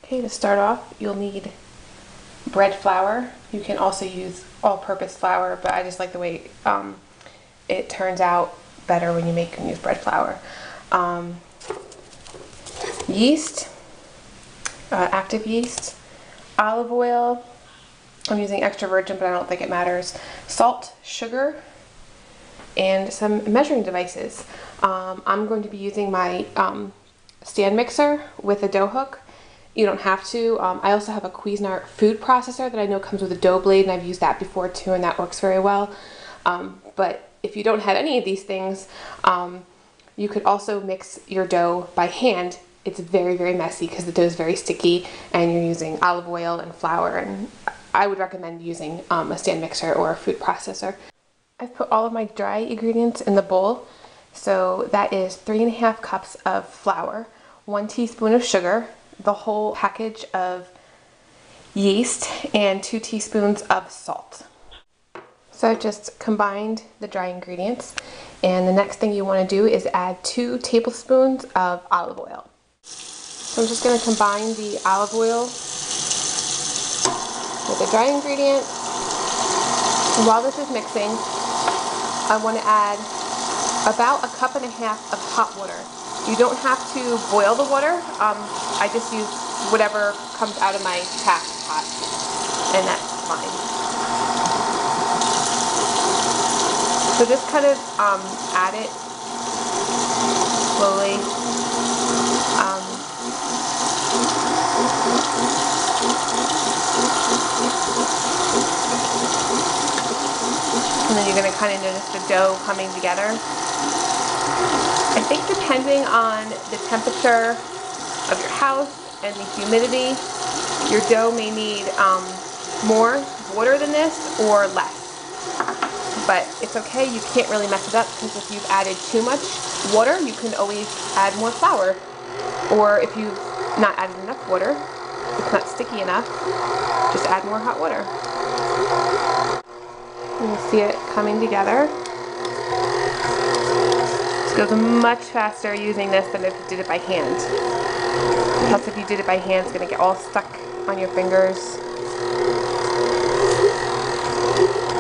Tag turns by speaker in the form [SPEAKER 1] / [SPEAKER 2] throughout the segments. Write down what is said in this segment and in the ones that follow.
[SPEAKER 1] Okay, to start off, you'll need bread flour. You can also use all-purpose flour, but I just like the way it turns out better when you use bread flour. Yeast, active yeast, olive oil. I'm using extra virgin, but I don't think it matters. Salt, sugar, and some measuring devices. I'm going to be using my stand mixer with a dough hook. You don't have to. I also have a Cuisinart food processor that I know comes with a dough blade, and I've used that before too, and that works very well. But if you don't have any of these things, you could also mix your dough by hand. It's very, very messy because the dough is very sticky, and you're using olive oil and flour, and I would recommend using a stand mixer or a food processor. I've put all of my dry ingredients in the bowl. So that is 3½ cups of flour, 1 teaspoon of sugar, the whole package of yeast, and 2 teaspoons of salt. So I've just combined the dry ingredients, and the next thing you want to do is add 2 tablespoons of olive oil. So I'm just going to combine the olive oil with the dry ingredients. And while this is mixing, I want to add about 1.5 cups of hot water. You don't have to boil the water. I just use whatever comes out of my tap pot, and that's fine. So just kind of add it slowly. And then you're going to kind of notice the dough coming together. I think depending on the temperature of your house and the humidity, your dough may need more water than this or less. But it's okay, you can't really mess it up, because if you've added too much water, you can always add more flour. Or if you've not added enough water, it's not sticky enough, just add more hot water. You can see it coming together. It goes much faster using this than if you did it by hand. Plus, if you did it by hand, it's going to get all stuck on your fingers.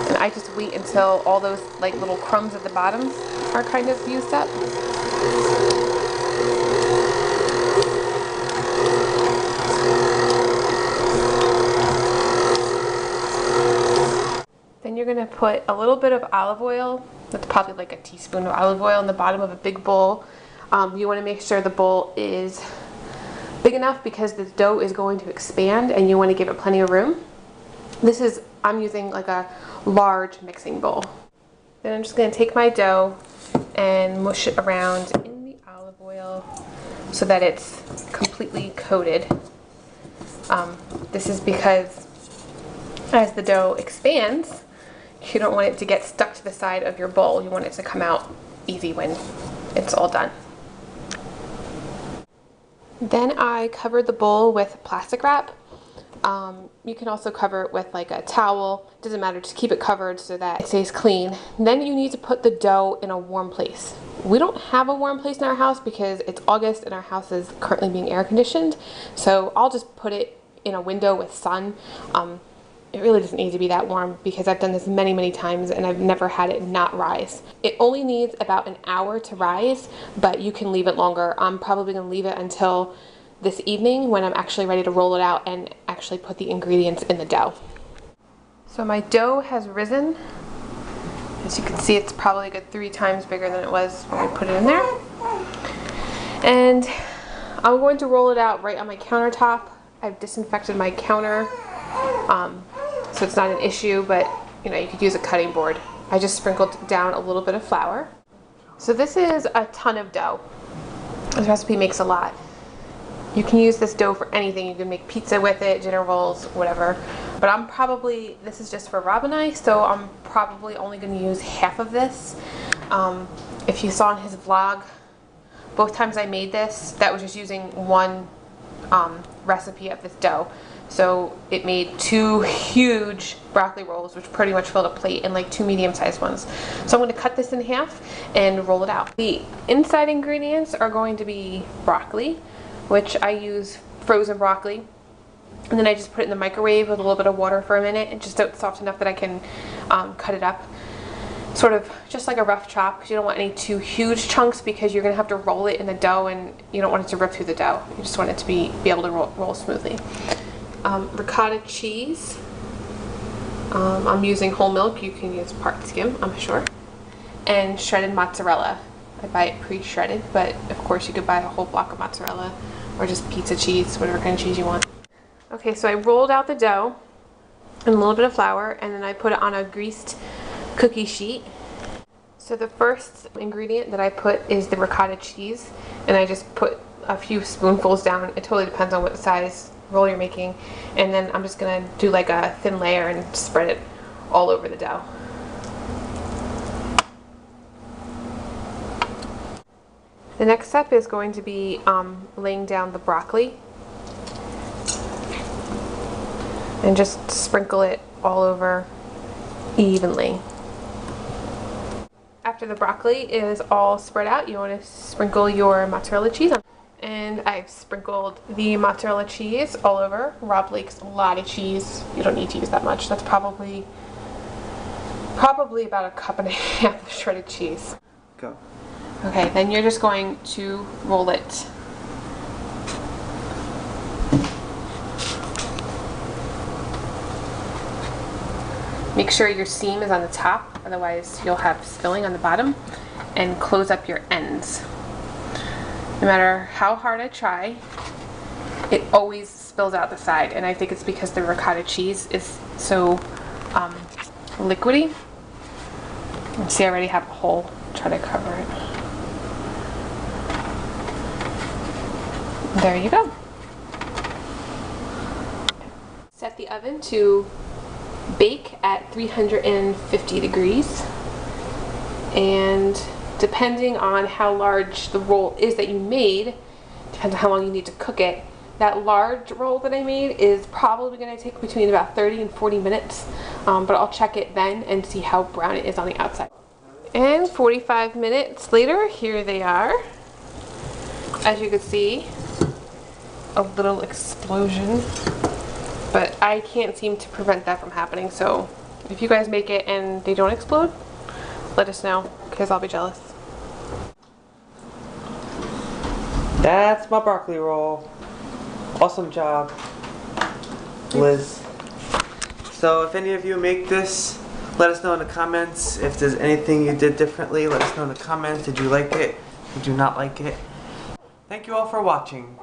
[SPEAKER 1] And I just wait until all those like little crumbs at the bottom are kind of used up. Then you're going to put a little bit of olive oil. That's probably like a teaspoon of olive oil in the bottom of a big bowl. You want to make sure the bowl is big enough because the dough is going to expand, and you want to give it plenty of room. I'm using like a large mixing bowl. Then I'm just going to take my dough and mush it around in the olive oil so that it's completely coated. This is because as the dough expands, you don't want it to get stuck to the side of your bowl. You want it to come out easy when it's all done. Then I covered the bowl with plastic wrap. You can also cover it with like a towel. It doesn't matter, just keep it covered so that it stays clean. Then you need to put the dough in a warm place. We don't have a warm place in our house because it's August and our house is currently being air conditioned. So I'll just put it in a window with sun. It really doesn't need to be that warm because I've done this many, many times and I've never had it not rise. It only needs about an hour to rise, but you can leave it longer. I'm probably going to leave it until this evening when I'm actually ready to roll it out and actually put the ingredients in the dough. So my dough has risen. As you can see, it's probably a good 3 times bigger than it was when we put it in there. And I'm going to roll it out right on my countertop. I've disinfected my counter. So it's not an issue, but you know, you could use a cutting board. I just sprinkled down a little bit of flour. So this is a ton of dough. This recipe makes a lot. You can use this dough for anything. You can make pizza with it, dinner rolls, whatever. But this is just for Rob and I, so I'm probably only going to use half of this. If you saw in his vlog, both times I made this, that was just using one recipe of this dough. So it made 2 huge broccoli rolls, which pretty much filled a plate, and like 2 medium-sized ones. So I'm going to cut this in half and roll it out. The inside ingredients are going to be broccoli, which I use frozen broccoli. And then I just put it in the microwave with a little bit of water for a minute, and just so it's soft enough that I can cut it up. Sort of just like a rough chop, because you don't want any too huge chunks, because you're going to have to roll it in the dough and you don't want it to rip through the dough. You just want it to be able to roll smoothly. Ricotta cheese. I'm using whole milk. You can use part skim, I'm sure. And shredded mozzarella. I buy it pre-shredded, but of course you could buy a whole block of mozzarella or just pizza cheese, whatever kind of cheese you want. Okay, so I rolled out the dough and a little bit of flour, and then I put it on a greased cookie sheet. So the first ingredient that I put is the ricotta cheese, and I just put a few spoonfuls down. It totally depends on what size roll you're making. And then I'm just gonna do like a thin layer and spread it all over the dough. The next step is going to be laying down the broccoli. And just sprinkle it all over evenly. After the broccoli is all spread out, you want to sprinkle your mozzarella cheese on. And I've sprinkled the mozzarella cheese all over. Rob likes a lot of cheese. You don't need to use that much. That's probably about a cup and a half of shredded cheese.
[SPEAKER 2] Go.
[SPEAKER 1] Okay, then you're just going to roll it. Make sure your seam is on the top, otherwise you'll have filling on the bottom, and close up your ends. No matter how hard I try, it always spills out the side, and I think it's because the ricotta cheese is so liquidy. See, I already have a hole. Try to cover it. There you go. Set the oven to bake at 350 degrees, and depending on how large the roll is that you made, depends on how long you need to cook it. That large roll that I made is probably going to take between about 30 and 40 minutes, but I'll check it then and see how brown it is on the outside. And 45 minutes later, here they are. As you can see, a little explosion. But I can't seem to prevent that from happening, so if you guys make it and they don't explode, let us know, because I'll be jealous.
[SPEAKER 2] That's my broccoli roll. Awesome job, Liz. So if any of you make this, let us know in the comments. If there's anything you did differently, let us know in the comments. Did you like it? Did you not like it? Thank you all for watching.